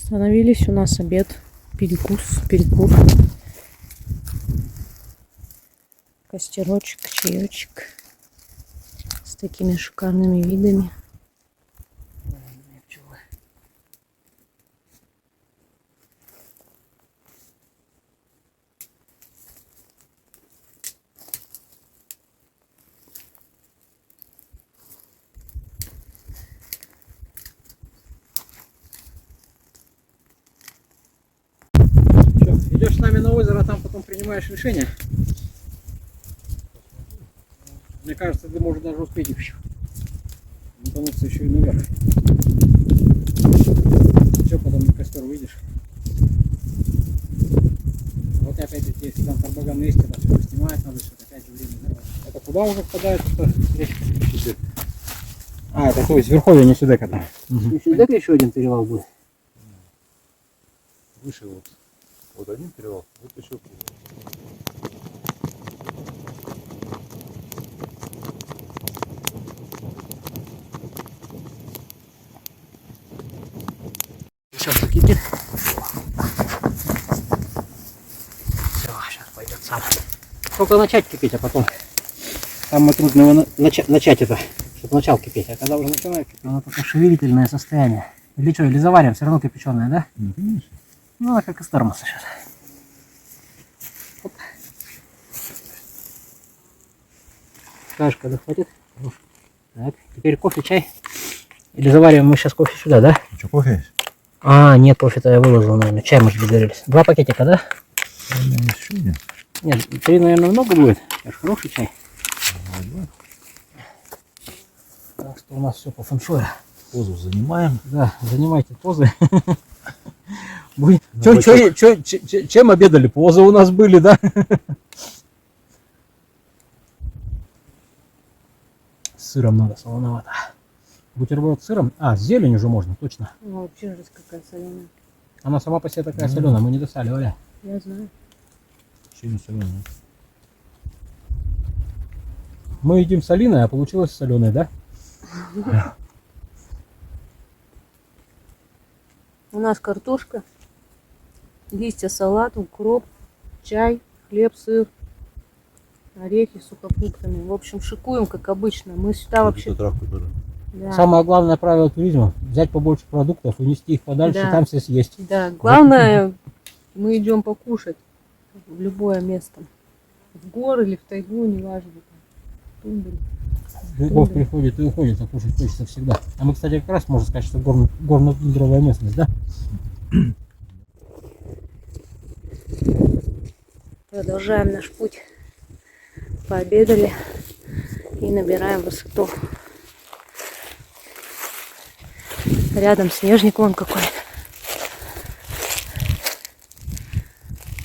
Остановились, у нас обед, перекур. Костерочек, чаечек с такими шикарными видами. Идешь с нами на озеро, а там потом принимаешь решение. Мне кажется, ты можешь даже успеть еще. Мотануться еще и наверх. Все, потом на костер выйдешь. Вот опять-таки, если там Тарбаган есть, это все снимать надо, что опять же время дорога. Это куда уже впадает эта речка? А, это то есть Верховье, не Сюдека там. Сюдека еще один перевал будет. Выше вот. Вот один перевал, вот еще. Сейчас закипит. Все, сейчас пойдет сам. Только начать кипеть, а потом. Самое трудное его начать это, чтобы начал кипеть. А когда уже начинает кипеть, оно только шевелительное состояние. Или что, или заварим, все равно кипяченое, да? Ну, конечно. Ну, она как из термоса сейчас. Оп. Скажешь, когда хватит? Так, теперь кофе, чай. Или завариваем мы сейчас кофе сюда, да? Ну что, кофе есть? А, нет, кофе-то я выложил, наверное. Чай, может, договорились. 2 пакетика, да? У меня есть еще один. Нет, 3, наверное, много будет. Это ж хороший чай. Так что у нас все по фэншую. Позу занимаем. Да, занимайте позы. Чем обедали? Позы у нас были, да? С сыром надо, солоновато. Бутерброд с сыром. А, с зеленью уже можно, точно. Ну, вообще жесть какая соленая. Она сама по себе такая соленая, мы не досаливали. Я знаю. Сильно соленый. Мы едим соленое, а получилось соленое, да? У нас картошка, листья салата, укроп, чай, хлеб, сыр, орехи с сухофруктами. В общем, шикуем, как обычно. Мы сюда вообще... Травку тоже. Да. Самое главное правило туризма – взять побольше продуктов, унести их подальше, Да. и там все съесть. Да, главное, мы идем покушать в любое место. В горы или в тайгу, неважно. Тундру. Любовь приходит и уходит, а кушать хочется всегда. А мы, кстати, как раз можно сказать, что горно-тундровая местность, да? Продолжаем наш путь. Пообедали и набираем высоту. Рядом снежник вон какой-то.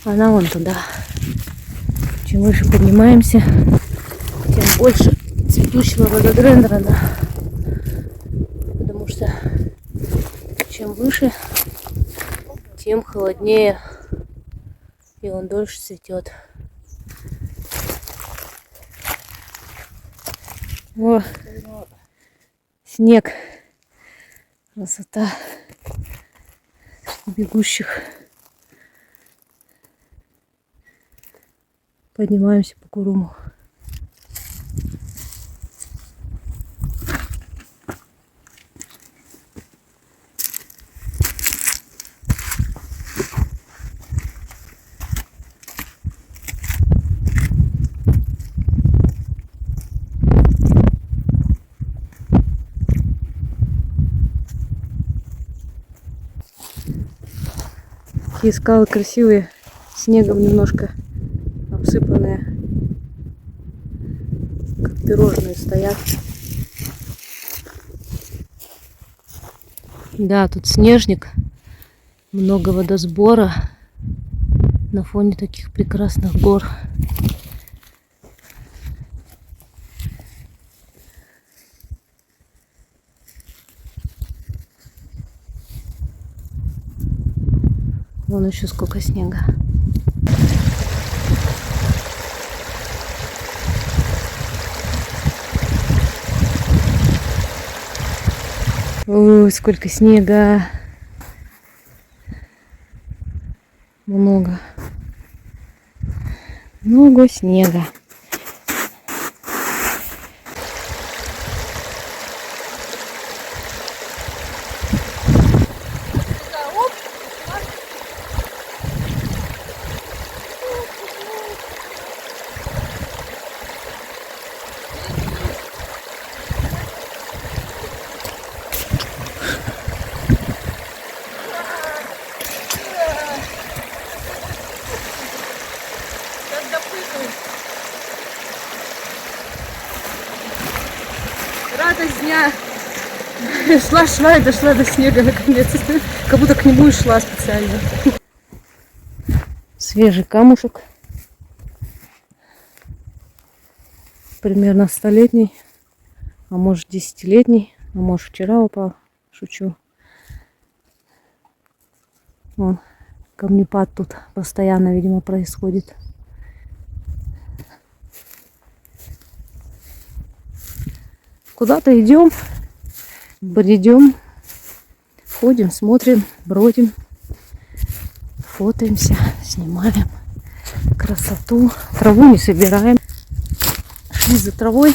Она вон туда. Чем выше поднимаемся, тем больше цветущего рододендрона. Потому что чем выше, тем холоднее. И он дольше цветет. О, снег. Красота бегущих. Поднимаемся по Куруму. Такие скалы красивые, снегом немножко обсыпанные, как пирожные стоят. Да, тут снежник, много водосбора на фоне таких прекрасных гор. Вон еще сколько снега. Ой, сколько снега. Много. Много снега. Радость дня. Шла и дошла до снега наконец. Как будто к нему и шла специально. Свежий камушек. Примерно 100-летний. А может 10-летний. А может вчера упал. Шучу. Вон, камнепад тут постоянно, видимо, происходит. Куда-то идем, бредем, ходим, смотрим, бродим, фотоемся, снимаем красоту. Траву не собираем. Шли за травой.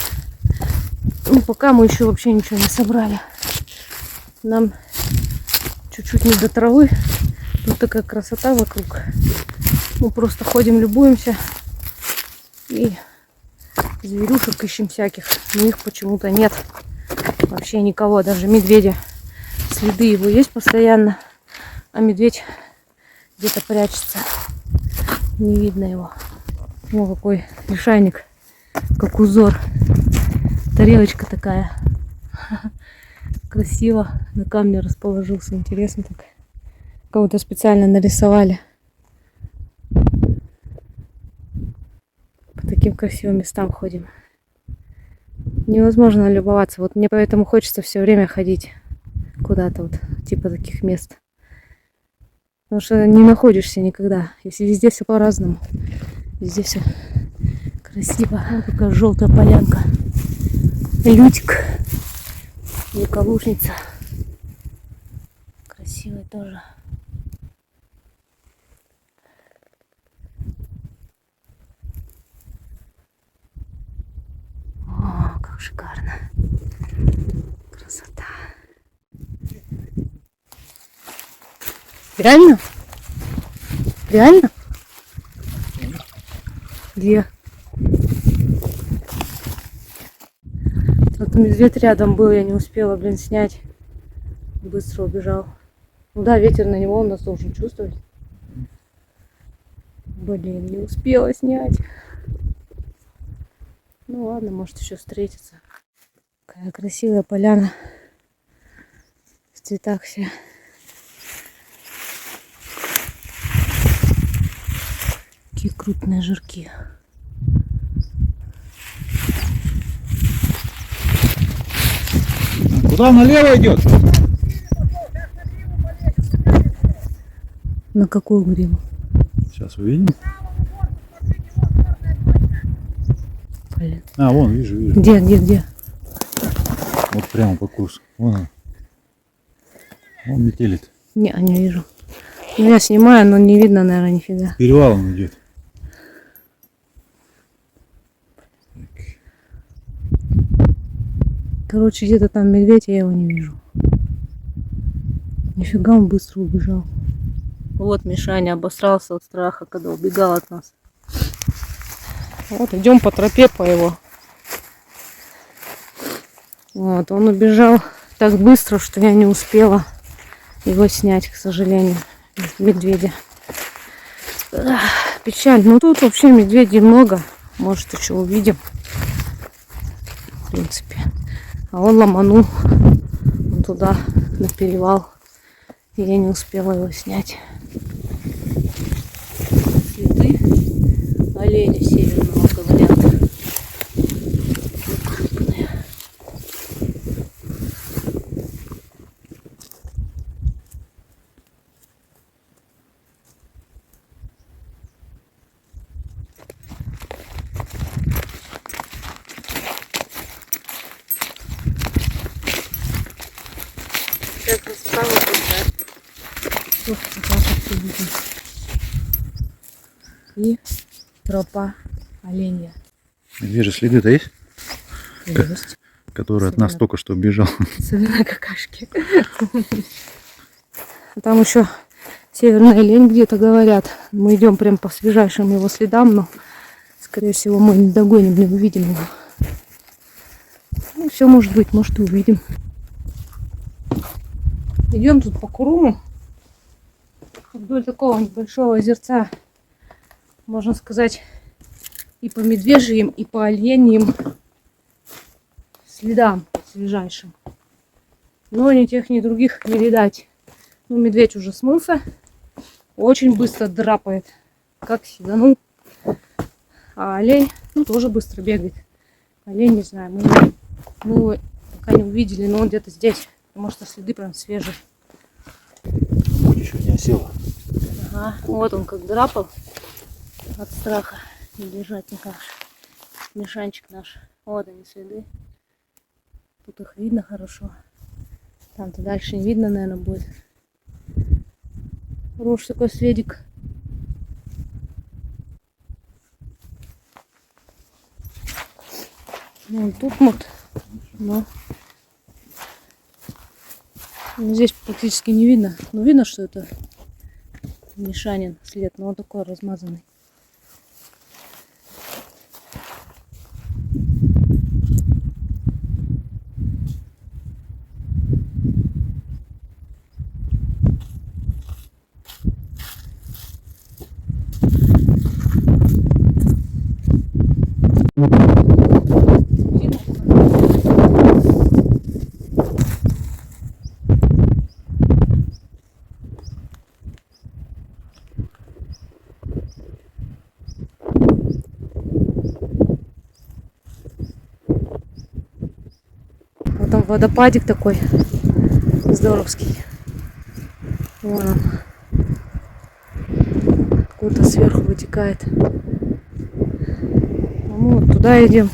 Ну, пока мы еще вообще ничего не собрали. Нам чуть-чуть не до травы. Тут такая красота вокруг. Мы просто ходим, любуемся. И зверюшек ищем всяких. Но их почему-то нет. Вообще никого. Даже медведя. Следы его есть постоянно. А медведь где-то прячется. Не видно его. О, какой лишайник. Как узор. Тарелочка такая. Красиво. На камне расположился. Интересно так. Кого-то специально нарисовали. По таким красивым местам ходим. Невозможно любоваться. Вот мне поэтому хочется все время ходить куда-то вот, типа таких мест. Потому что не находишься никогда. Если везде все по-разному. Везде все красиво. Вот какая желтая полянка. Лютик. Луколушница. Красивая тоже. О, как шикарно. Красота. Реально? Реально? Где? Тут медведь рядом был, я не успела, блин, снять. Быстро убежал. Ну да, ветер на него, он нас должен чувствовать. Блин, не успела снять. Ну ладно, может еще встретиться. Какая красивая поляна. В цветах все. Какие крупные жирки. Куда налево идет? На какую гриву? Сейчас увидим. Блин. А, вон, вижу. Где? Вот прямо по курсу. Вон он. Вон метелит. Не вижу. Ну, я снимаю, но не видно, наверное, нифига. Перевал он идет. Короче, где-то там медведь, я его не вижу. Нифига, он быстро убежал. Вот Мишаня обосрался от страха, когда убегал от нас. Вот, идем по тропе по его. Вот, он убежал так быстро, что я не успела его снять, к сожалению. Медведя. Ах, печаль. Ну тут вообще медведей много. Может, еще увидим. В принципе. А он ломанул вон туда, на перевал. И я не успела его снять. Следы оленя северного, говорят. Крупные. Какая красота вокруг, да? Вот так вот все видно. и тропа оленья. Вижу, следы-то есть, Есть. который от нас Особенно. только что бежал. Особенно какашки. Там еще северная лень где-то говорят. Мы идем прям по свежайшим его следам, но, скорее всего, мы не догоним, не увидим его. Ну, все может быть, может и увидим. Идем тут по Куруму. Вдоль такого небольшого озерца, можно сказать, и по медвежьим, и по оленьим следам свежайшим. Но ни тех, ни других не видать. Ну, медведь уже смылся. Очень быстро драпает, как сиганул. А олень, ну, тоже быстро бегает. Олень, не знаю, мы его пока не увидели, но он где-то здесь. Потому что следы прям свежие. Еще не осела. Ага, вот он как драпал от страха. Не бежать никак. Мешанчик наш. Вот они следы. Тут их видно хорошо. Там-то дальше не видно, наверное, будет. Хороший такой следик. Ну, тут вот. Но здесь практически не видно. Но видно, что это Мишанин след, но он такой размазанный. Вот там водопадик такой здоровский. Вон он. Откуда-то сверху вытекает. А мы вот туда идем.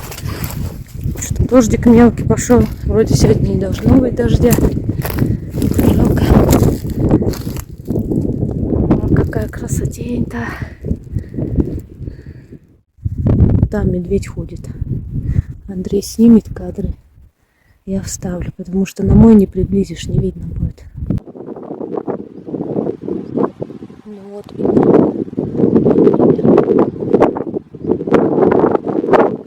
Что-то дождик мелкий пошел. Вроде сегодня не должно быть дождя. Жалко. О, какая красотень-то. Там медведь ходит. Андрей снимет кадры. Я вставлю, потому что на мой не приблизишь, не видно будет. Ну вот видно.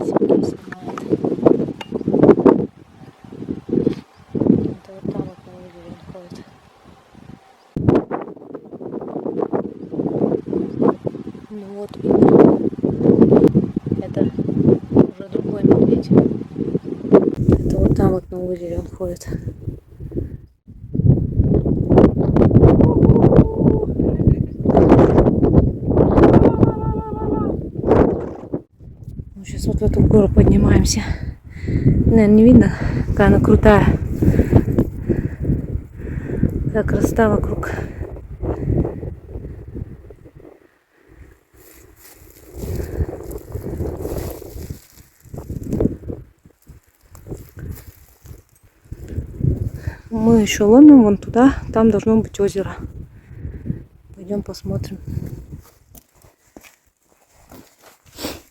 Сергей снимает. Это вот там вот на озере он ходит. Ну вот видно. Это уже другой медведь. Это вот там вот на озере он ходит. Ну, сейчас вот в эту гору поднимаемся. Наверное, не видно, какая она крутая. Какая красота вокруг. Мы еще ломим вон туда, там должно быть озеро. Пойдем посмотрим.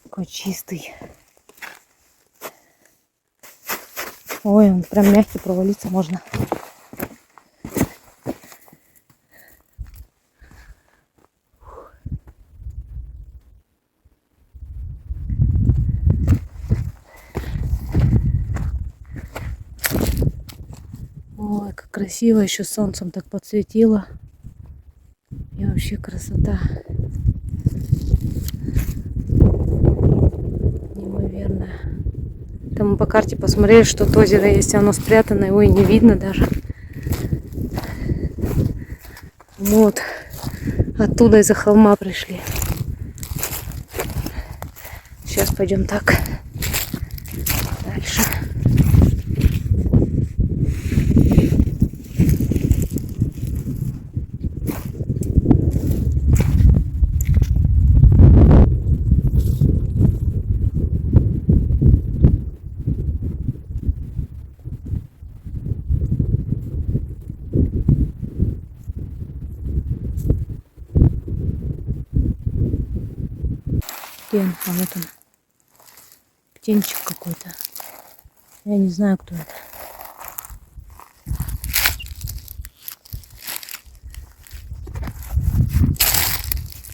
Какой чистый. Ой, он прям мягкий, провалиться можно. Ой, как красиво, еще солнцем так подсветило. И вообще красота. Неимоверная. Там мы по карте посмотрели, что то озеро есть, оно спрятано, его и не видно даже. Вот. Оттуда из-за холма пришли. Сейчас пойдем так. Дальше. стен. А вот он. Птенчик какой-то. Я не знаю, кто это.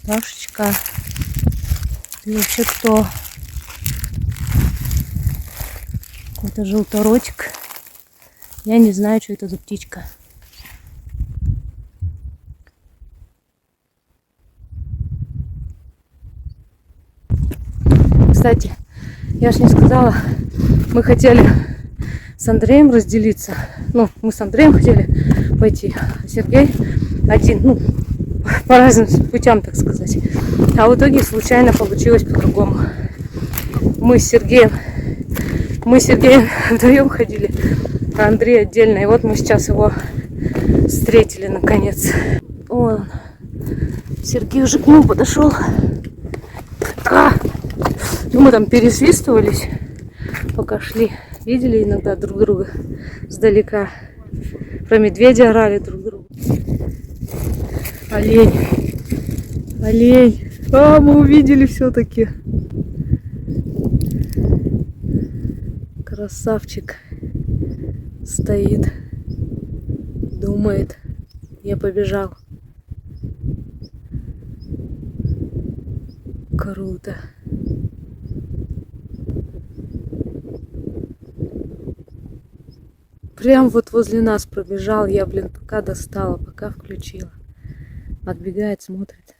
Пашечка. Ты вообще кто? Какой-то желторотик. Я не знаю, что это за птичка. Кстати, я ж не сказала, мы хотели с Андреем разделиться. Ну, мы с Андреем хотели пойти, а Сергей один, ну, по разным путям, так сказать. А в итоге случайно получилось по-другому. Мы с Сергеем вдвоем ходили, а Андрей отдельно. И вот мы сейчас его встретили наконец. Он, Сергей уже к нему подошел. Ну, мы там пересвистывались, пока шли. Видели иногда друг друга сдалека. Про медведя орали друг другу. Олень. Олень. А, мы увидели все-таки. Красавчик. Стоит. Думает. Я побежал. Круто. Прям вот возле нас пробежал. Я, блин, пока достала, пока включила. Отбегает, смотрит.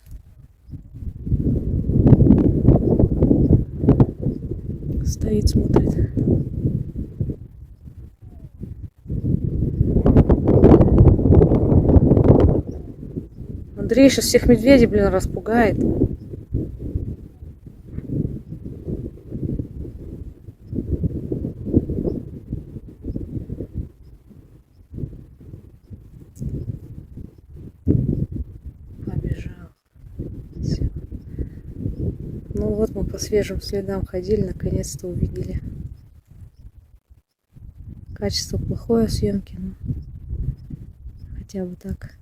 Стоит, смотрит. Андрей сейчас всех медведей, блин, распугает. Ну вот мы по свежим следам ходили, наконец-то увидели. Качество плохое съемки, но хотя бы так.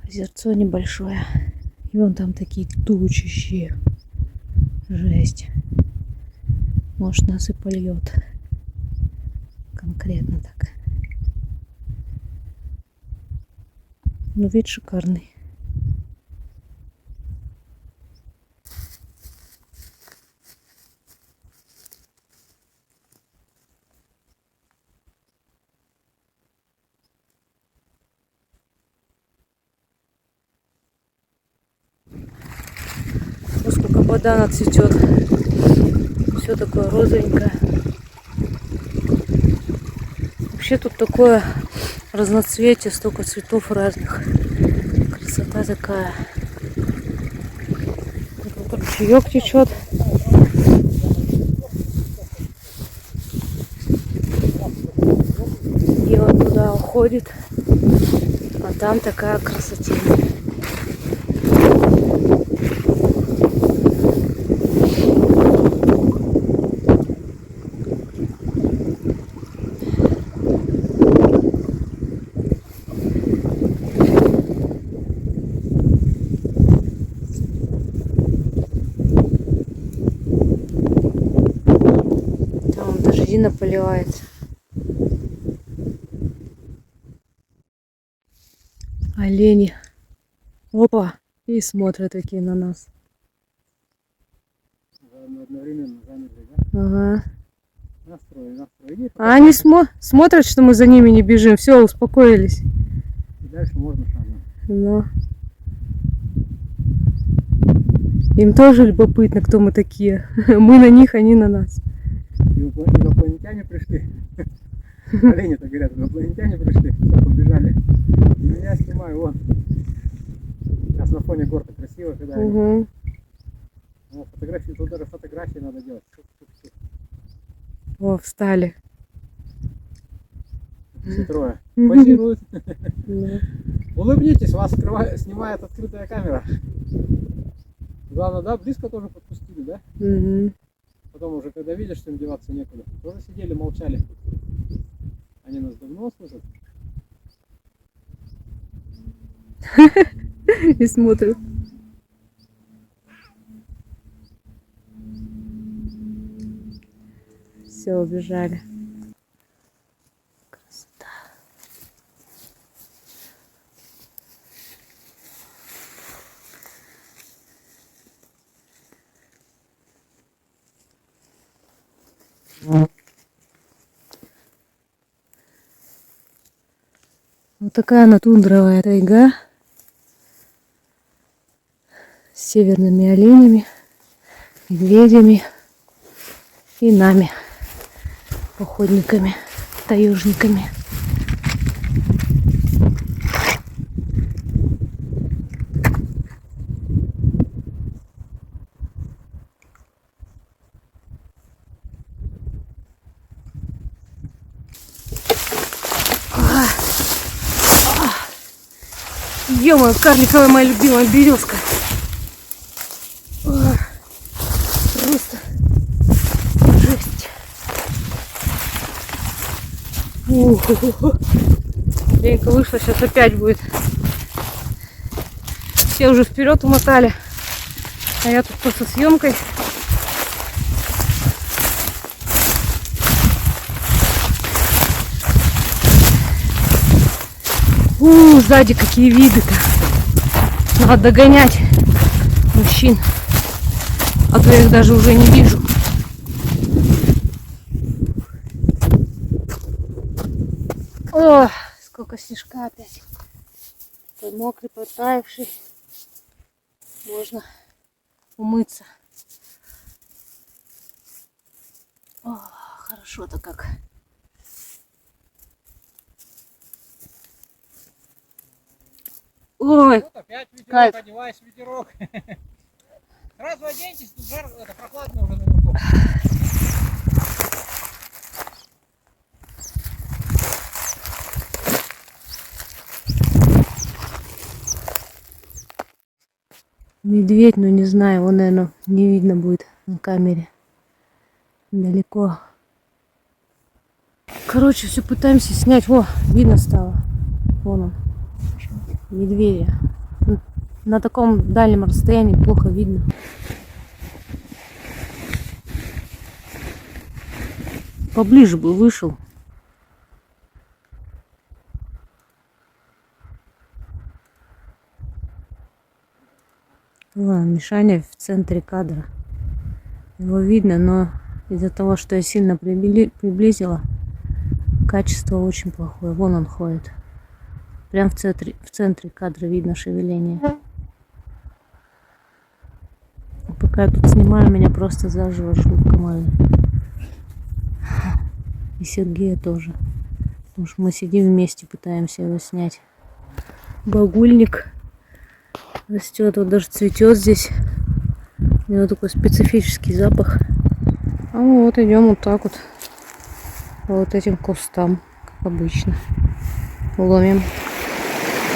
Озерцо небольшое. И вон там такие тучищие. Жесть. Может, нас и польет. Конкретно так. Ну, вид шикарный. Вот сколько бадана цветет. Все такое розовенькое. Вообще тут такое разноцветие, столько цветов разных. Красота такая. Тут ручеек течет. И он туда уходит. А там такая красотень. Дождина поливается. Олени. Опа. И смотрят такие на нас. Одновременно замерли, да? Ага. Настрой. А они смотрят, что мы за ними не бежим. Все, успокоились. И дальше можно шагнуть. Но. Им тоже любопытно, кто мы такие. Мы на них, они на нас. Инопланетяне пришли. Олени-то говорят, инопланетяне пришли. Все, побежали. И меня снимаю, вон. Сейчас на фоне гор-то красиво, когда они. Угу. О, фотографии, тут даже фотографии надо делать. О, встали. Все трое. Позируют. Да. Улыбнитесь, вас снимает открытая камера. Главное, да, близко тоже подпустили, да? Угу. Потом уже, когда видишь, что им деваться некуда, тоже сидели, молчали. Они нас давно слышат. И смотрят. Все, убежали. Красота. Вот такая она тундровая тайга с северными оленями, медведями и нами, походниками, таежниками. Ё-моё, карликовая моя любимая березка. Просто жесть. Ленька вышла, сейчас опять будет. Все уже вперед умотали. А я тут просто съемкой. Сзади какие виды-то. Надо догонять мужчин. А то я их даже уже не вижу. О, сколько снежка опять. Такой мокрый, протаявший. Можно умыться. О, хорошо-то как. Ой, Вот опять ветерок, кайф. одевайся, ветерок. Сразу оденьтесь, тут жар, это прохладно уже наверху. Медведь, ну не знаю, его, наверное, не видно будет на камере. Далеко. Короче, все пытаемся снять. Во, видно стало. Вон он. Медведя. На таком дальнем расстоянии плохо видно. Поближе бы вышел. Ладно, Мишаня в центре кадра. Его видно, но из-за того, что я сильно приблизила, качество очень плохое. Вон он ходит. Прям в центре кадра видно шевеление. Пока я тут снимаю, меня просто заживо жгут комары. И Сергея тоже. Потому что мы сидим вместе, пытаемся его снять. Багульник растет, вот даже цветет здесь. У него такой специфический запах. А мы вот идем вот так вот. По вот этим кустам, как обычно. Ломим.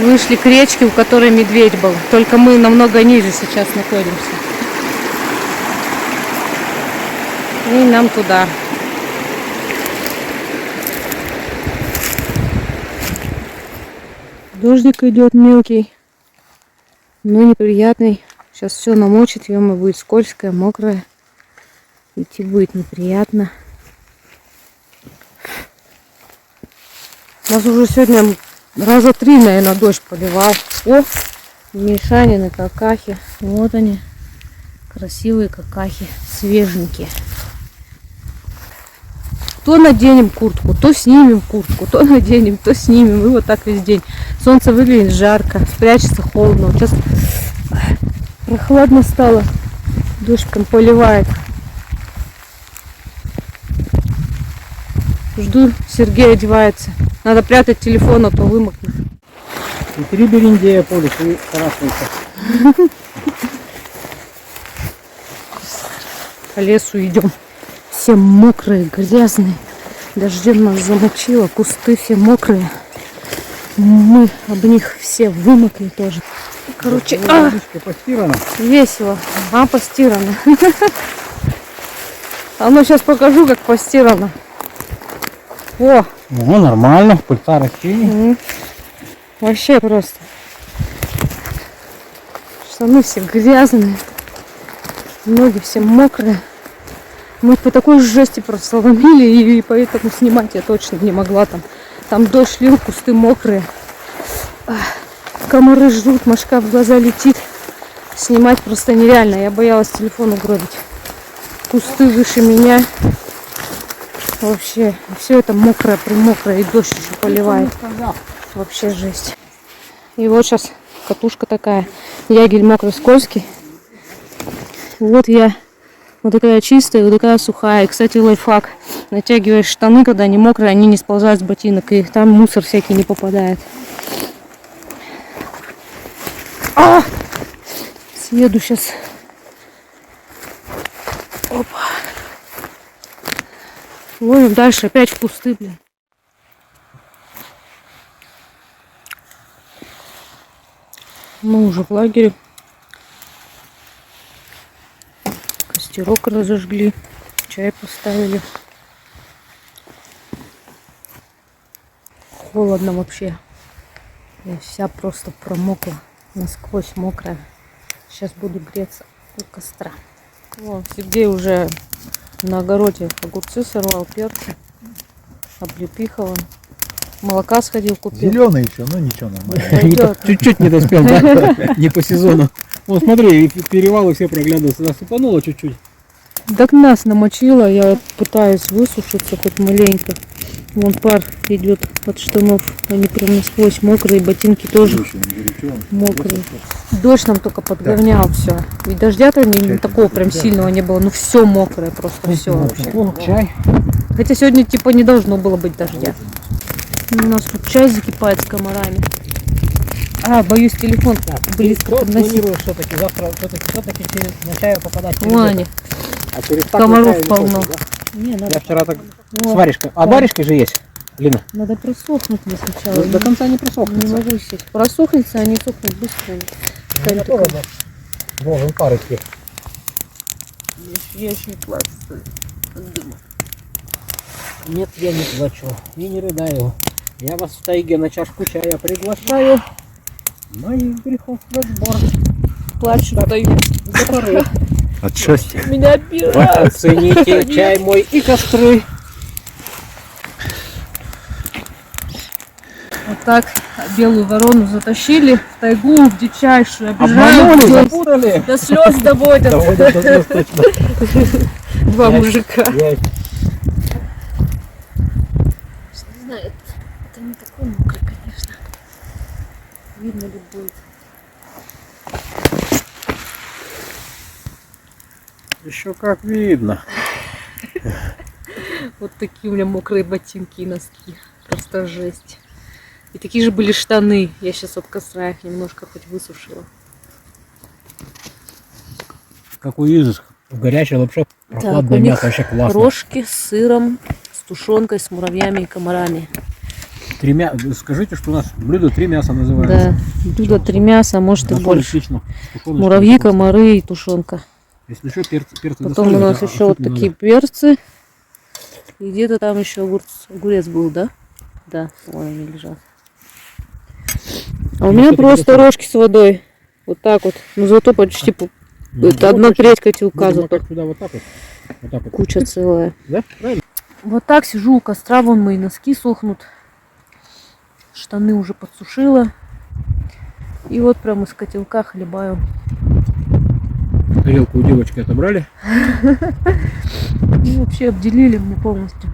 Вышли к речке, у которой медведь был. Только мы намного ниже сейчас находимся. И нам туда. Дождик идет мелкий, но неприятный. Сейчас все намочит, и будет скользкое, мокрое. Идти будет неприятно. У нас уже сегодня раза 3, наверное, дождь поливал. О, Мишанины какахи. Вот они. Красивые какахи. Свеженькие. То наденем куртку, то снимем куртку, то наденем, то снимем. И вот так весь день. Солнце выглядит жарко, спрячется холодно. Вот сейчас прохладно стало. Дождь прям поливает. Жду, Сергей одевается. Надо прятать телефон, а то вымокнет. И 3 бериндея по лесу и тарасуются. По лесу идем. Все мокрые, грязные. Дождем нас замочило. Кусты все мокрые. Мы об них все вымокли тоже. Короче, постирано. весело. Постирано. А ну сейчас покажу, как постирано. О! Ну, нормально, пыльца растений. Вообще просто. Штаны все грязные. Ноги все мокрые. Мы по такой же жести просто ломили, и поэтому снимать я точно не могла. Там дождь лил, кусты мокрые. Комары жрут, мошка в глаза летит. Снимать просто нереально. Я боялась телефон угробить. Кусты выше меня. Вообще, все это мокрое, примокрое, и дождь еще поливает. Вообще жесть. И вот сейчас катушка такая. Ягель мокрый, скользкий. Вот я вот такая чистая, вот такая сухая. И, кстати, лайфхак. Натягиваешь штаны, когда они мокрые, они не сползают с ботинок. И там мусор всякий не попадает. Съеду сейчас. Опа. Ловим дальше, опять в кусты, блин. Мы уже в лагере. Костерок разожгли, чай поставили. Холодно вообще. Я вся просто промокла, насквозь мокрая. Сейчас буду греться у костра. О, Сергей уже на огороде огурцы сорвал, перцы, облепихован. Молока сходил, купил. Зеленый еще, но ничего, нормально. Пойдет. Чуть-чуть не доспел, да? Не по сезону. Вот смотри, перевалы все проглядываются. Насыпануло чуть-чуть. Так нас намочило, я вот пытаюсь высушиться хоть маленько. Вон пар идет от штанов, они прям насквозь мокрые, ботинки тоже мокрые. Дождь нам только подговнял все. И дождя-то не такого прям сильного не было, ну все мокрое, просто все вообще. Чай. Хотя сегодня типа не должно было быть дождя. У нас тут чай закипает с комарами. Боюсь телефон близко подносить. Планируешь все-таки завтра все-таки на чаю попадать? Вон они. А через Комаров полно. Не, надо... Я вчера так О, с варежкой. А да. варежкой же есть, Лина? Надо просохнуть мне сначала. До конца не Не присохнется. могу сесть. Просохнется, они сохнут быстро. Я тоже должен пар идти. Я еще не плачу, что ли? Нет, я не плачу и не рыдаю. Я вас в тайге на чашку чая приглашаю. Моих грехов разбор. Плачу, стою. За поры. От счастья. Меня обижают. Оцените чай мой и костры. Вот так белую ворону затащили в тайгу, в дичайшую. Обманули, Обижают. запутали. До слез доводят. Доводят до слез точно. Два мужика. Я Не знаю, это не такой мокрый, конечно. Видно ли будет. еще как видно. Вот такие у меня мокрые ботинки и носки. Просто жесть. И такие же были штаны. Я сейчас от костра их немножко хоть высушила. Какой изыск. Горячая лапша, прохладное у них мясо, вообще классно. рожки с сыром, с тушенкой, с муравьями и комарами. Скажите, что у нас блюдо 3 мяса называется. Да, блюдо 3 мяса, может и Засоль больше. отлично. Тушеный Муравьи, вкус. комары и тушенка. Если еще перцы Потом засолить, у нас а еще вот не такие надо. перцы. И где-то там еще огурец был, да? Да, вон они лежат. А у меня просто рожки с водой. Вот так вот. Ну зато почти Ну, это вот одна точно. треть котелка Будем зато. макать сюда вот так вот. Вот так вот. Куча целая. Да? Правильно? Вот так сижу у костра, вон мои носки сохнут. Штаны уже подсушила. И вот прям из котелка хлебаю. Тарелку у девочки отобрали. Ну, вообще обделили мне полностью.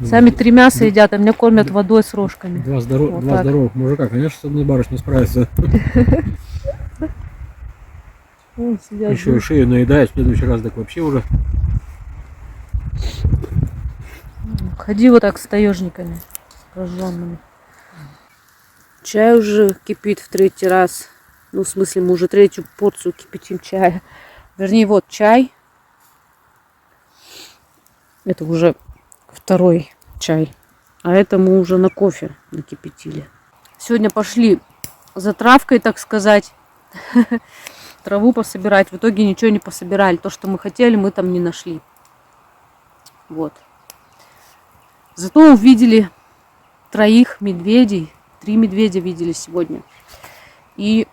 Сами 3 мяса едят, а меня кормят водой с рожками. Два Вот так. здоровых мужика. Конечно, с одной барышней справится. Вон сидят, Еще и жрут. шею наедает. В следующий раз так вообще уже. Ходи вот так с таежниками прожженными. Чай уже кипит в 3-й раз. Ну, в смысле, мы уже 3-ю порцию кипятим чая. Вернее, вот чай. Это уже 2-й чай. А это мы уже на кофе накипятили. Сегодня пошли за травкой, так сказать. Траву пособирать. В итоге ничего не пособирали. То, что мы хотели, мы там не нашли. Вот. Зато увидели 3 медведей. 3 медведя видели сегодня. И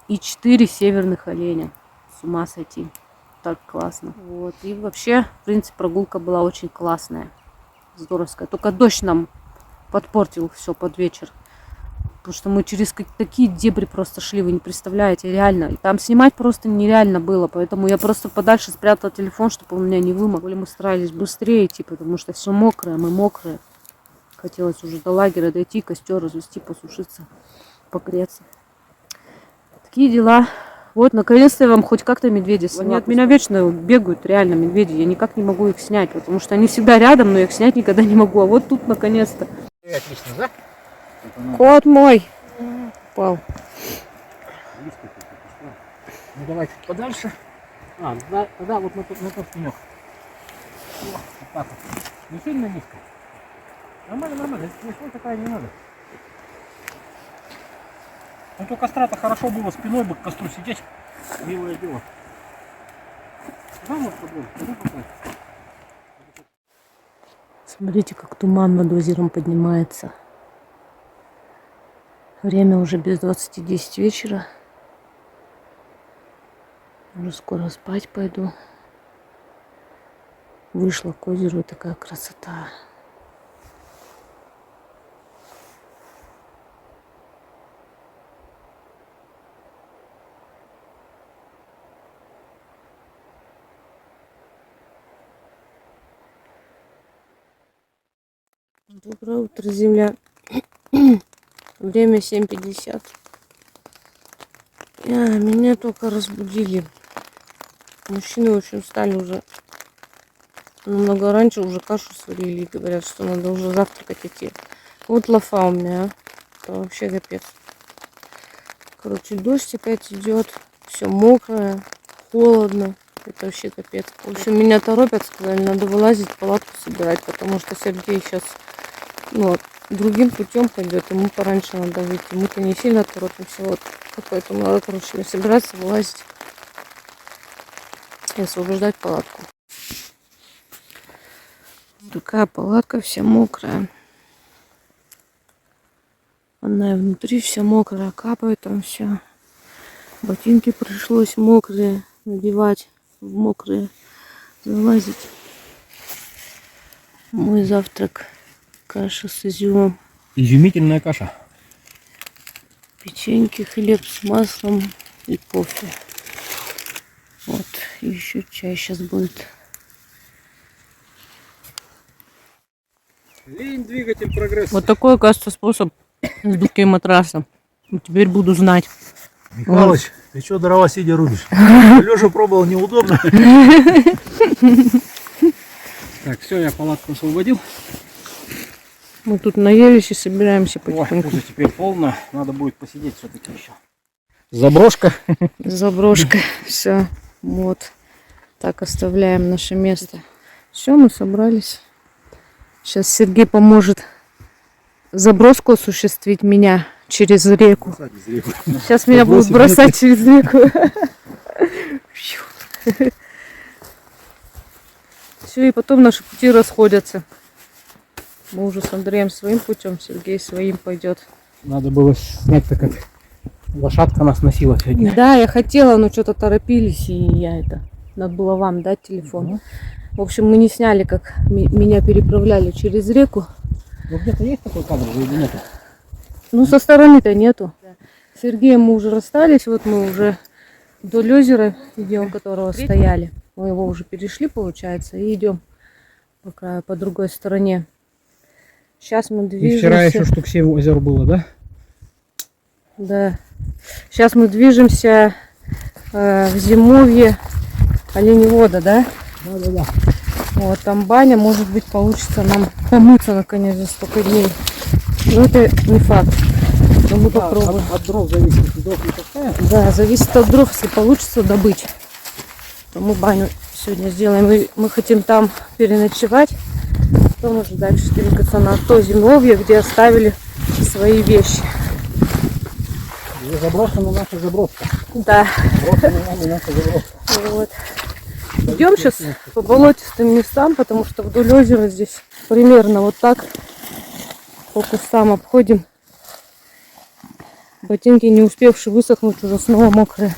4 северных оленя. С ума сойти. так классно. Вот. И вообще, в принципе, прогулка была очень классная. Здоровская. Только дождь нам подпортил все под вечер. Потому что мы через такие дебри просто шли, вы не представляете, реально. И там снимать просто нереально было. Поэтому я просто подальше спрятала телефон, чтобы он меня не вымок. Мы старались быстрее идти, потому что все мокрое, мы мокрые. Хотелось уже до лагеря дойти, костер развести, посушиться, погреться. Такие дела. Вот, наконец-то я вам хоть как-то медведя сняла. Они от меня вечно бегают, реально, медведи. Я никак не могу их снять, потому что они всегда рядом, но я их снять никогда не могу. А вот тут, наконец-то. Отлично, да? Кот мой упал. Ну давай чуть подальше. Да, вот на тот пенек. Вот так вот. Не сильно низко. Нормально. Телефон такая не надо. Ну то костра-то хорошо было спиной бы к костру сидеть. Милое дело. Да, вот подвой. Смотрите, как туман над озером поднимается. Время уже без 20:10 вечера. Уже скоро спать пойду. Вышла к озеру, такая красота. Доброе утро, земля. Время 7:50. Меня только разбудили. Мужчины, в общем, встали уже намного раньше, уже кашу сварили и говорят, что надо уже завтракать идти. Вот лафа у меня. Это вообще капец. Короче, дождь опять идет. Все мокрое, холодно. Это вообще капец. В общем, меня торопят, сказали, надо вылазить, палатку собирать, потому что Сергей сейчас другим путем пойдет, ему пораньше надо выйти. Мы-то не сильно торопимся, вот. Поэтому надо, короче, собираться, вылазить и освобождать палатку. Такая палатка вся мокрая. Она и внутри вся мокрая, капает там все. Ботинки пришлось мокрые надевать, в мокрые залазить. Мой завтрак: каша с изюмом. Изумительная каша. Печеньки, хлеб с маслом и кофе. Вот, и еще чай сейчас будет. Лень, двигатель, прогресс. Вот такой, оказывается, способ с дубки матраса. Теперь буду знать. Михалыч, ты что дрова сидя рубишь? Леша пробовал, неудобно. Так, все, я палатку освободил. Мы тут наелись и собираемся Ой, потихоньку. уже теперь полно. Надо будет посидеть все-таки еще. Заброшка. Заброшка. Все. Вот. Так оставляем наше место. Все, мы собрались. Сейчас Сергей поможет заброску осуществить меня через реку. Сейчас меня будут бросать через реку. Все, и потом наши пути расходятся. Мы уже с Андреем своим путем, Сергей своим пойдет. Надо было снять-то, как лошадка нас носила сегодня. Да, я хотела, но что-то торопились, и надо было вам дать телефон. В общем, мы не сняли, как меня переправляли через реку. Ну где-то есть такой кадр или нет? Ну, со стороны-то нету. С Сергеем мы уже расстались, вот мы уже вдоль озера идем, которого стояли. Мы его уже перешли, получается, и идем по другой стороне. Сейчас мы движемся. И вчера еще штук 7 озер было, да? Да. Сейчас мы движемся в зимовье Оленевода, да? Да. Вот там баня, может быть, получится нам помыться наконец за столько дней. Но это не факт. Но мы попробуем. От дров зависит, если дров не такая. Да, зависит от дров, если получится добыть. То мы баню сегодня сделаем. Мы хотим там переночевать. Потом уже дальше двигаться на то зимовье, где оставили свои вещи. Где заброшена наша заброска. Да. Заброшена наша заброска. Вот. Идем сейчас по болотистым местам, потому что вдоль озера здесь примерно вот так по кустам обходим. Ботинки, не успевшие высохнуть, уже снова мокрые.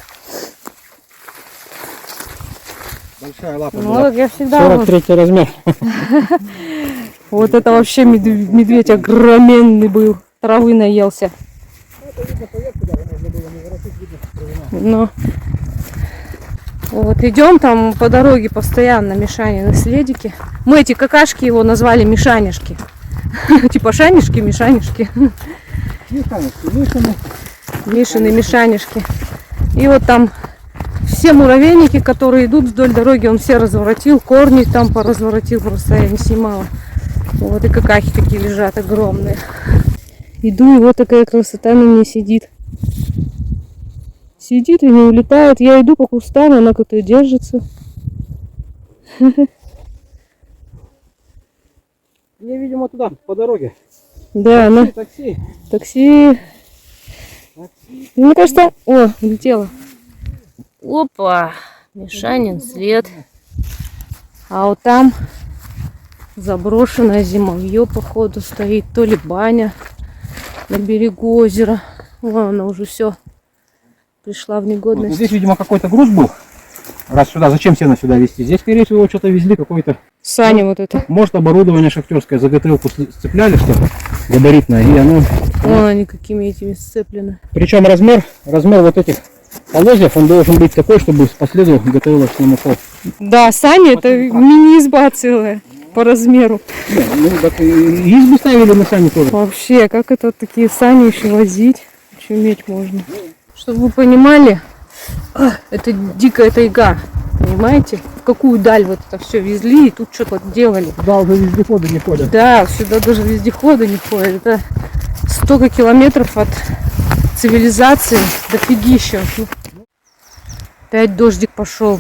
Большая лапа Ну, была. так я всегда... вот- 43 размер. Вот это вообще медведь огроменный был. Травы наелся. Ну. Вот идем там по дороге постоянно Мишанины следики. Мы эти какашки его назвали Мишанишки. Типа шанишки, Мишанишки. Мишины Мишанишки. И вот там все муравейники, которые идут вдоль дороги, он все разворотил. Корни там поразворотил, просто я не снимала. Вот и какахи такие лежат огромные. Иду, и вот такая красота на мне сидит. Сидит и не улетает. Я иду по кустам, она как-то держится. Я, видимо, туда, по дороге. Да, она... Такси. Такси. Мне кажется... О, улетела. Опа. Мишанин след. А вот там заброшенное зимовье, походу, стоит. То ли баня на берегу озера. Вон она уже все пришла в Вот негодность. здесь, видимо, какой-то груз был. Раз сюда, зачем сено сюда везти? Здесь, скорее всего, что-то везли, какой-то, Сани вот это. может, оборудование шахтерское, заготовку сцепляли, что габаритное, и оно... Вон они какими этими сцеплены. Причем размер вот этих полозьев, он должен быть такой, чтобы последовал готовилочному ходу. Да, сани это мини-изба целая по размеру. Да, ну, так и избы ставили на сани тоже. Вообще, как это такие сани еще возить? Чуметь можно. Чтобы вы понимали, это дикая тайга. Понимаете? В какую даль вот это все везли и тут что-то делали. Да, уже вездеходы не ходят. Да, сюда даже вездеходы не ходят. Это столько километров от цивилизации дофигища. Опять дождик пошел.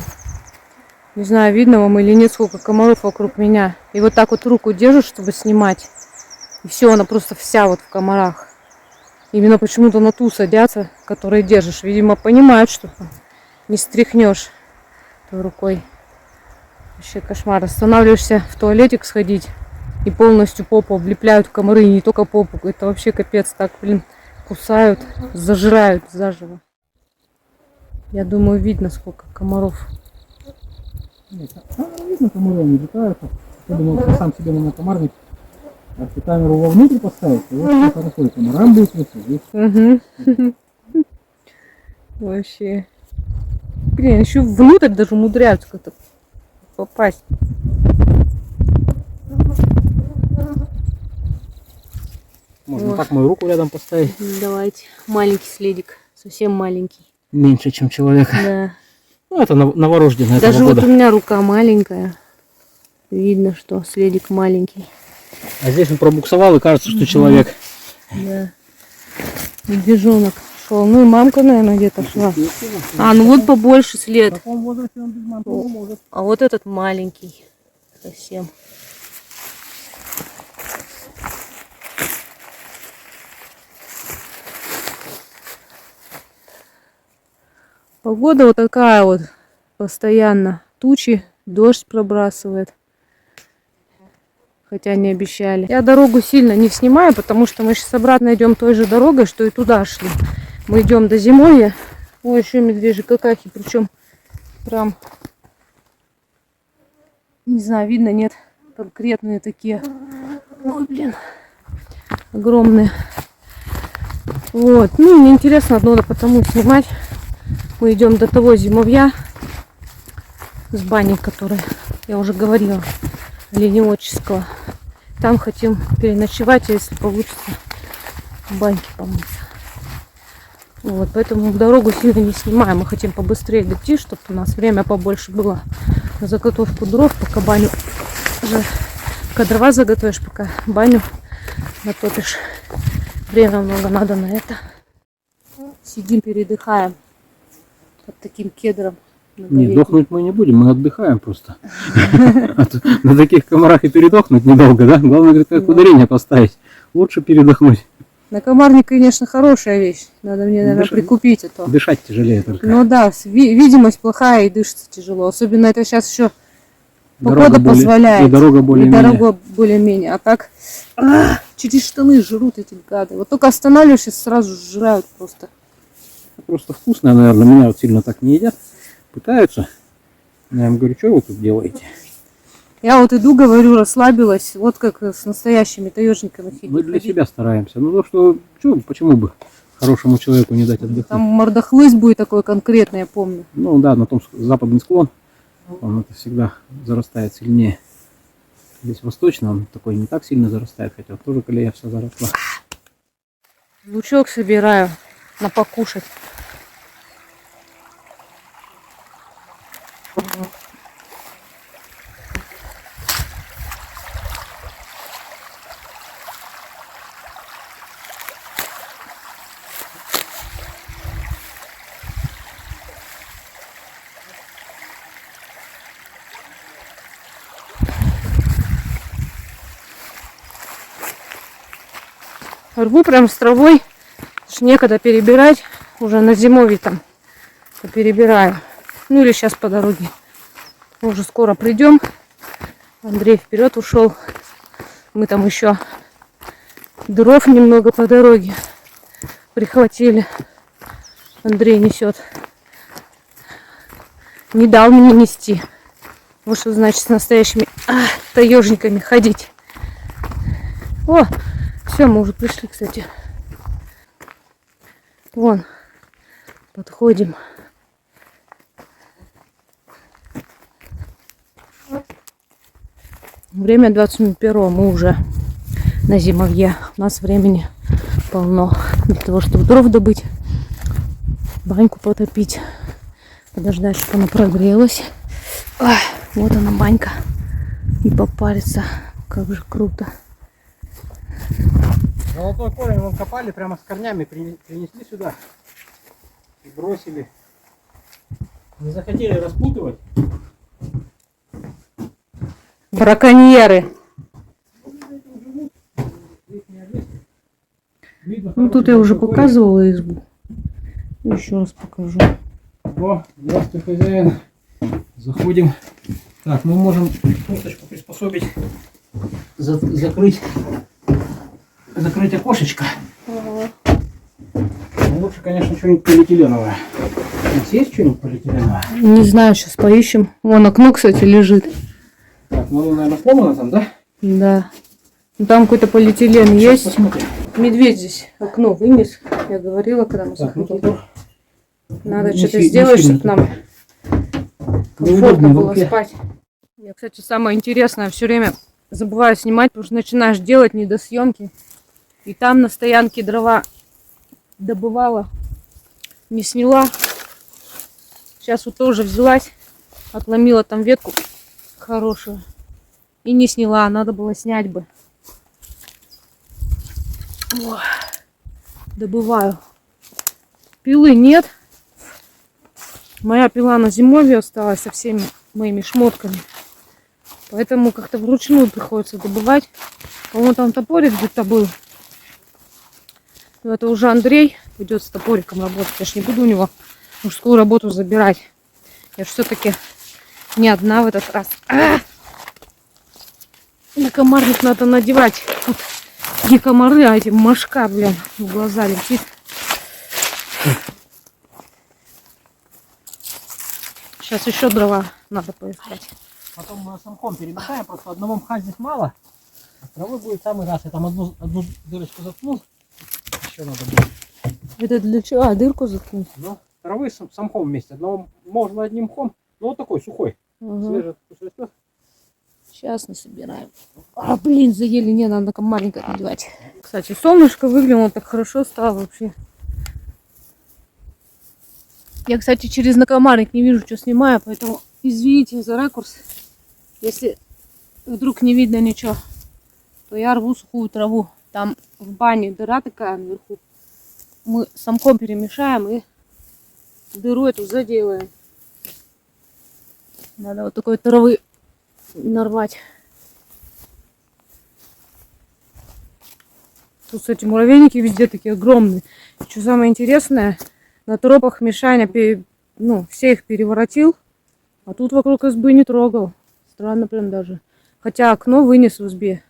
Не знаю, видно вам или нет, сколько комаров вокруг меня. И вот так вот руку держишь, чтобы снимать. И все, она просто вся вот в комарах. Именно почему-то на ту садятся, которые держишь. Видимо, понимают, что не стряхнешь той рукой. Вообще кошмар. Останавливаешься в туалетик сходить и полностью попу облепляют комары. И не только попу. Это вообще капец. Так, блин, кусают, зажирают заживо. Я думаю, видно, сколько комаров. Видно, комары не летают. Я думал, что сам себе на комарник. А если камеру вовнутрь поставить, то вот хорошо, и комарам будет весело. Здесь Угу. Вообще. Блин, еще внутрь даже умудряются как-то попасть. можно Вот. так мою руку рядом поставить. Давайте. Маленький следик. Совсем маленький. Меньше, чем человек. Да. Ну, это новорожденная Даже этого вот года. у меня рука маленькая. Видно, что следик маленький. А здесь он пробуксовал, и кажется, что человек. Да. Медвежонок шел. Ну и мамка, наверное, где-то шла. А, ну вот побольше В след. таком возрасте он без мамки не может. А вот этот маленький. Совсем. Погода вот такая вот. Постоянно. Тучи, дождь пробрасывает. Хотя не обещали. Я дорогу сильно не снимаю, потому что мы сейчас обратно идем той же дорогой, что и туда шли. Мы идем до зимовья. Ой, еще медвежьи какахи. Причем прям, не знаю, видно, нет. Конкретные такие. Ой, блин. Огромные. Вот. Ну, неинтересно одно, потому снимать. Мы идем до того зимовья с баней, которая, я уже говорила, оленеводческого. Там хотим переночевать, а если получится, в баньке помыться. Вот, поэтому дорогу сильно не снимаем. Мы хотим побыстрее дойти, чтобы у нас время побольше было на заготовку дров, пока баню уже, пока дрова заготовишь, пока баню натопишь. Время много надо на это. Сидим, передыхаем под таким кедром. Не, дохнуть мы не будем, мы отдыхаем просто. На таких комарах и передохнуть недолго, да? Главное, говорит, как ударение поставить. Лучше передохнуть. Накомарник, конечно, хорошая вещь. Надо мне, наверное, Дышать. прикупить это. Дышать тяжелее только. Ну да, видимость плохая и дышится тяжело. Особенно это сейчас еще Дорога погода более- позволяет. И дорога более-менее. дорога более-менее. А так через штаны жрут эти гады. Вот только останавливаешься, сразу жрают просто. Просто вкусная, наверное. Меня вот сильно так не едят. Пытаются. Я им говорю, что вы тут делаете? Я вот иду, говорю, расслабилась. Вот как с настоящими таежниками Мы для ходить. себя стараемся. Ну, то, что, почему бы хорошему человеку не дать отдохнуть? Там мордохлысь будет такой конкретный, я помню. Ну да, на том западный склон, он это всегда зарастает сильнее. Здесь восточный, он такой не так сильно зарастает, хотя тоже колея вся заросла. Лучок собираю на покушать. Рву прям с травой. Ж некогда перебирать. Уже на зимовье там перебираю. Ну или сейчас по дороге. Мы уже скоро придем. Андрей вперед ушел. Мы там еще дров немного по дороге прихватили. Андрей несет. Не дал мне нести. Вот что значит с настоящими таежниками ходить. О, все, мы уже пришли, кстати. Вон, подходим. Время 21, мы уже на зимовье. У нас времени полно для того, чтобы дров добыть, баньку потопить, подождать, чтобы она прогрелась. Ой, вот она банька. И попариться. Как же круто. Золотой корень вон копали прямо с корнями, принесли сюда и бросили. Не захотели распутывать. Браконьеры. Видно, Ну тут хороший я уже золотой показывала избу. Еще раз покажу. корень. О, здравствуй, хозяин. Заходим. Так, мы можем косточку приспособить, закрыть окошечко. Ну, лучше, конечно, что-нибудь полиэтиленовое. У нас есть что-нибудь полиэтиленовое? Не знаю, сейчас поищем. Вон окно, кстати, лежит. Так, ну, наверное, сломано там, да? Да. Ну, там какой-то полиэтилен Сейчас есть. посмотрим. Медведь здесь окно вынес. Я говорила, когда мы Так, ну, заходили. Надо не что-то си- не сделать, сильно чтобы нам комфортно неудобно в было руке. спать. Я, кстати, самое интересное, все время забываю снимать, потому что начинаешь делать не до съемки. И там на стоянке дрова добывала, не сняла. Сейчас вот тоже взялась, отломила там ветку хорошую и не сняла, надо было снять бы. Ой, добываю. Пилы нет. Моя пила на зимовье осталась со всеми моими шмотками. Поэтому как-то вручную приходится добывать. По-моему, там топорик где-то был. Но это уже Андрей пойдет с топориком работать. Я ж не буду у него мужскую работу забирать. Я же все-таки не одна в этот раз. Накомарник надо надевать. Тут не комары, а эти мошка, блин, в глаза летит. Сейчас еще дрова надо поискать. Потом мы самком перемотаем, просто одного мха здесь мало. А травы будет в самый раз. Я там одну дырочку заткнул. Еще надо будет. Это для чего? А, дырку заткнуть. Ну, травы с самхом вместе. Одного можно одним мхом. Ну, вот такой сухой. Свежий растет. Сейчас насобираем. А, блин, заели. Не, надо маленько надевать. Кстати, солнышко выглянуло так хорошо стало вообще. Я, кстати, через накомарник не вижу, что снимаю, поэтому извините за ракурс. Если вдруг не видно ничего, то я рву сухую траву. Там в бане дыра такая наверху. Мы самком перемешаем и дыру эту заделаем. Надо вот такой травы нарвать. Тут, кстати, муравейники везде такие огромные. Что самое интересное, на тропах Мишаня все их переворотил, а тут вокруг избы не трогал. Странно прям даже. Хотя окно вынес в избе.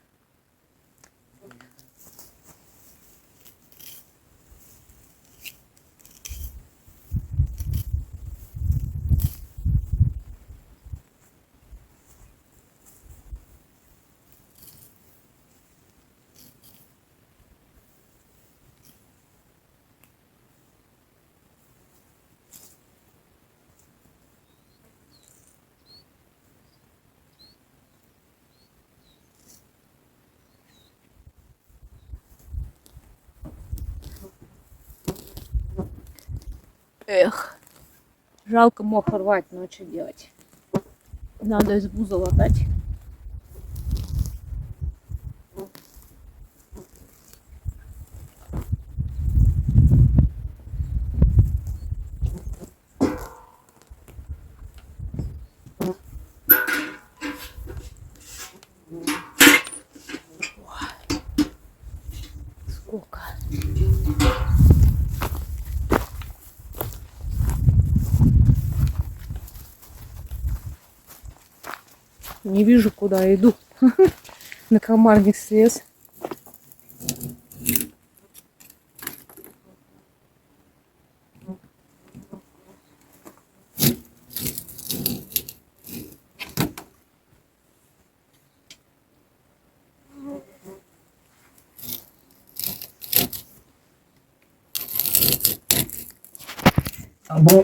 Эх, жалко мох рвать, но что делать? Надо избу залатать. Сколько? Не вижу, куда иду. На комарник слез.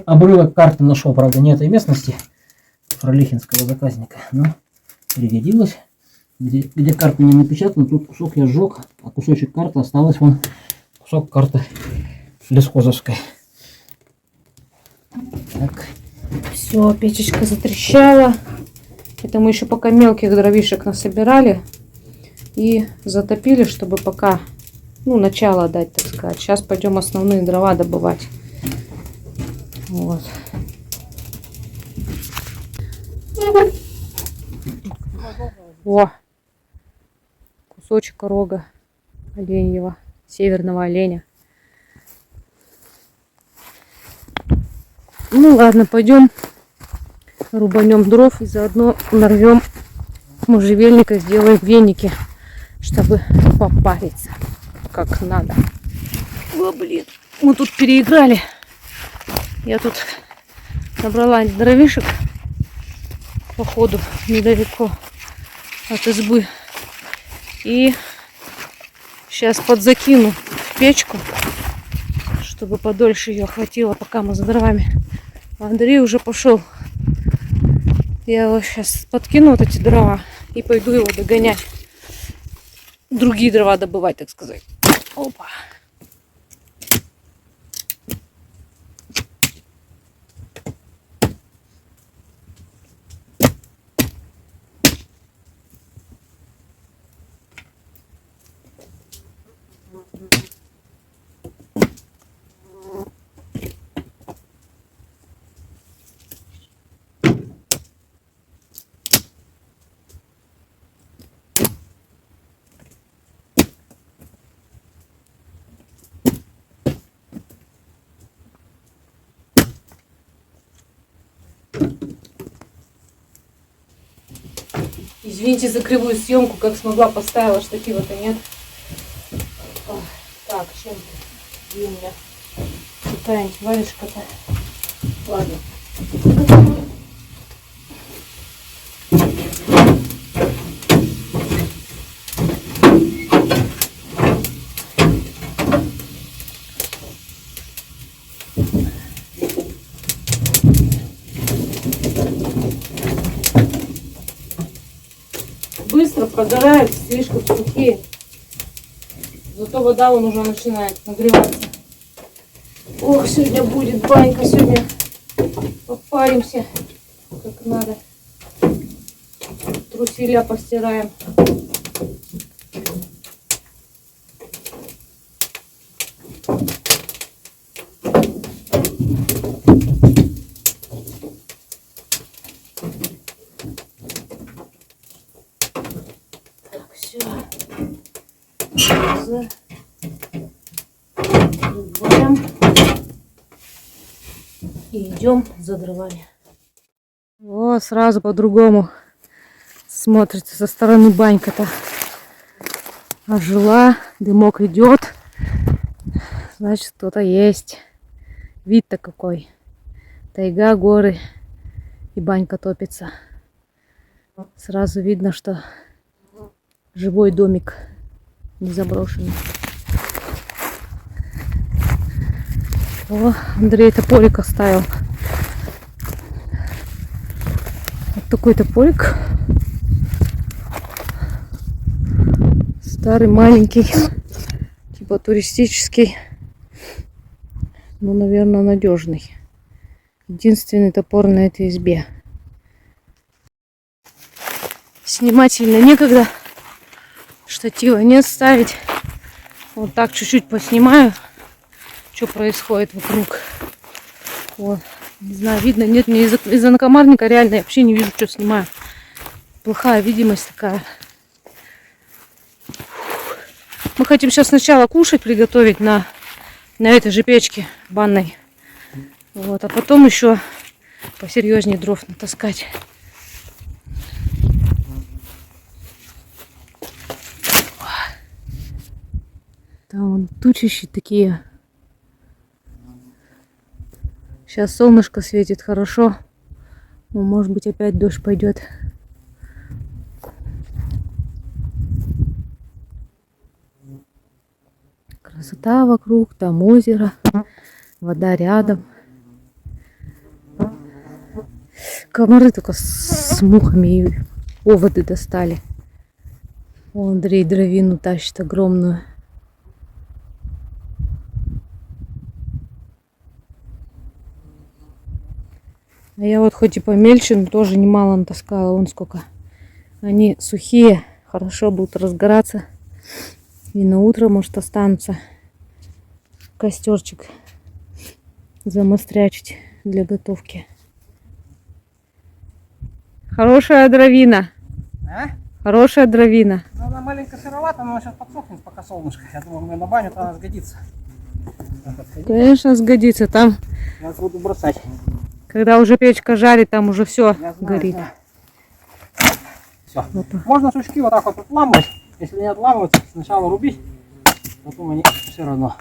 Обрывок карты нашел, правда, не этой местности фролихинского заказника, но пригодилось. Где карта не напечатана, тут кусок я сжег, а кусочек карты осталось, вон кусок карты лесхозовской. Так. Все, печечка затрещала. Это мы еще пока мелких дровишек насобирали и затопили, чтобы пока, ну, начало дать, так сказать. Сейчас пойдем основные дрова добывать. Вот. О, кусочек рога оленьего, северного оленя. Ну ладно, пойдем рубанем дров и заодно нарвем можжевельника, сделаем веники, чтобы попариться как надо. О, блин, мы тут переиграли. Я тут набрала дровишек, походу, недалеко от избы. И сейчас подзакину в печку, чтобы подольше ее хватило, пока мы за дровами. Андрей уже пошел. Я его сейчас подкину, вот эти дрова, и пойду его догонять. Другие дрова добывать, так сказать. Опа. Извините за кривую съемку, как смогла, поставила штатива-то нет. Ой, так, чем ты? Где у меня какая-нибудь варежка-то? Ладно. Быстро прогорают, слишком сухие. Зато вода вон уже начинает нагреваться. Ох, сегодня будет банька, сегодня попаримся как надо. Труселя постираем. Забываем. И идем за дровами. О, сразу по-другому смотрится со стороны банька-то. Ожила, дымок идет. Значит, кто-то есть. Вид-то какой. Тайга, горы и банька топится. Сразу видно, что живой домик, не заброшенный. О, Андрей топорик оставил. Вот такой топорик. Старый, маленький. Типа туристический. Ну, наверное, надежный. Единственный топор на этой избе. Снимать сильно некогда. Штатива нет ставить. Вот так чуть-чуть поснимаю, что происходит вокруг. Вот. Не знаю, видно, нет, мне из-за накомарника реально я вообще не вижу, что снимаю. Плохая видимость такая. Мы хотим сейчас сначала кушать приготовить на этой же печке банной. Вот, а потом еще посерьезнее дров натаскать. Там вон тучищи такие. Сейчас солнышко светит хорошо. Ну, может быть, опять дождь пойдет. Красота вокруг, там озеро, вода рядом. Комары только с мухами и оводы достали. О, Андрей дровину тащит огромную. А я вот хоть и помельче, но тоже немало натаскала. Вон сколько. Они сухие, хорошо будут разгораться. И на утро, может, останутся. Костерчик замострячить для готовки. Хорошая дровина. А? Хорошая дровина. Ну, она маленько сыровата, но она сейчас подсохнет, пока солнышко. Я думаю, мне на баню она сгодится. Конечно, сгодится. Там, Я буду бросать. когда уже печка жарит, там уже все горит. Все. Вот. Можно сучки вот так вот отламывать. Если не отламывать, сначала рубить, потом они все равно.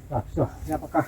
Так, все, я пока.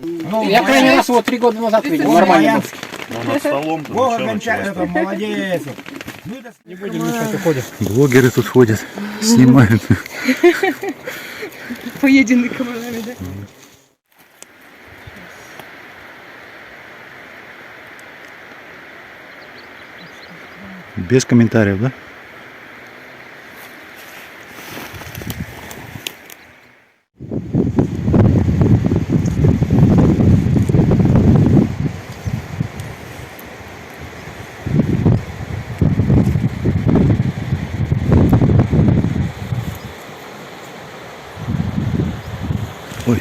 Ну, Я крайний раз его 3 года назад видел, нормально был. Но над столом Вова это молодец. Не будем ничего, уходит. блогеры тут ходят, снимают. Поеденный комарами, да? Без комментариев, да? Ой.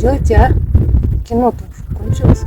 делайте, а? Кино-то уже кончилось.